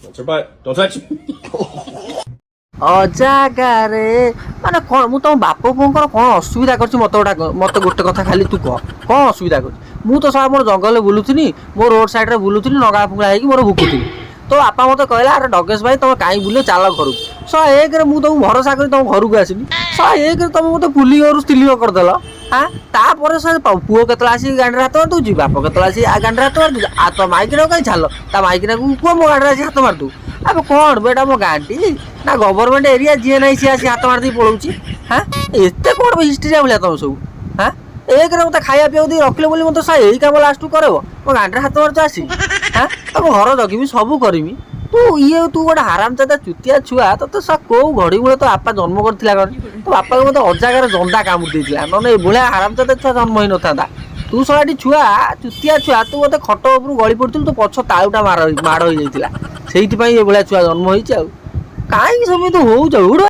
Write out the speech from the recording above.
That's your butt. Don't touch me. ଅଜାଗାରେ ମାନେ କ'ଣ ମୁଁ ତମ ବାପ ବୋଉଙ୍କର କ'ଣ ଅସୁବିଧା କରିଛି ମତେ ଗୋଟେ କଥା ଖାଲି ତୁ କହ କ'ଣ ଅସୁବିଧା କରିଛି? ମୁଁ ତ ସାର୍ ମୋର ଜଙ୍ଗଲରେ ବୁଲୁଥିଲି, ମୋ ରୋଡ୍ ସାଇଡ୍ରେ ବୁଲୁଥିଲି, ନଗା ଫୁଙ୍ଗା ହେଇକି ମୋର ଭୁକୁଥିଲି। ତୋ ବାପା ମୋତେ କହିଲା ଆରେ ଡଗେଶ ଭାଇ ତମେ କାହିଁ ବୁଲିବ ଚାଲ ଘରକୁ। ଏକରେ ମୁଁ ତମକୁ ଭରସା କରି ତମ ଘରକୁ ଆସିଲି, ଏକରେ ତମେ ମୋତେ ପୁଲି ଘରୁ ସ୍ତ୍ରୀଲିଙ୍ଗ କରିଦେଲ। ତାପରେ ପୁଅ କେତେବେଳେ ଆସିକି ଗାଣ୍ଡିରେ ହାତ ମାରି ଦଉଛି, ବାପ କେତେବେଳେ ଆସିକି ଗାଣ୍ଡିରେ ହାତ ମାରି ଦଉଛି। ଆଉ ତ ମାଇକିନାକୁ କାହିଁ ଛାଲ, ତା ମାଇକିନାକୁ କୁହ ମୋ ଗାଣ୍ଡିରେ ଆସି ହାତ ମାରିଦଉ। ଆବେ କ'ଣ ବେଟା ମୋ ଗାଁଟି ନା ଗଭର୍ଣ୍ଣମେଣ୍ଟ ଏରିଆ, ଯିଏ ନାହିଁ ସିଏ ଆସି ହାତ ମାରି ଦେଇ ପଳଉଛି। ଏତେ କ'ଣ ହିଷ୍ଟ୍ରିଆ ଭଳିଆ ତମ ସବୁ। ଏକରେ ମୋତେ ଖାଇବା ପିଇବାକୁ ଦେଇ ରଖିଲେ ବୋଲି ମୋତେ ଏଇ କାମ ଲାଷ୍ଟକୁ କରେଇବ, ମୋ ଗାଣ୍ଡିରେ ହାତ ମାରୁଛ ଆସିକି। ତମ ଘର ଜଗିବି ସବୁ କରିମି, ତୁ ଗୋଟେ ହାରାମଜାଦା ଚୁତିଆ ଛୁଆ। ତତେ କୋଉ ଘଡ଼ି ମୂଳେ ତୋ ବାପା ଜନ୍ମ କରିଥିଲା କଣ? ତୋ ବାପାକୁ ମୋତେ ଅଜାଗାରେ ଜନ୍ଦା କାମୁଡ଼ି ଦେଇଥିଲା, ନହେଲେ ଏଭଳିଆ ହାରାମଜାଦା ଛୁଆ ଜନ୍ମ ହେଇନଥାନ୍ତା। ତୁ ଶଳାଟି ଛୁଆ ଚୁତିଆ ଛୁଆ, ତୁ ମୋତେ ଖଟ ଉପରୁ ଗଳି ପଡ଼ିଥିଲୁ, ତୋ ପଛ ତାଳୁଟା ମାଡ଼ ହେଇଯାଇଥିଲା, ସେଇଥିପାଇଁ ଏଭଳିଆ ଛୁଆ ଜନ୍ମ ହେଇଛି। ଆଉ କାହିଁକି ସେମିତି ହଉଛ?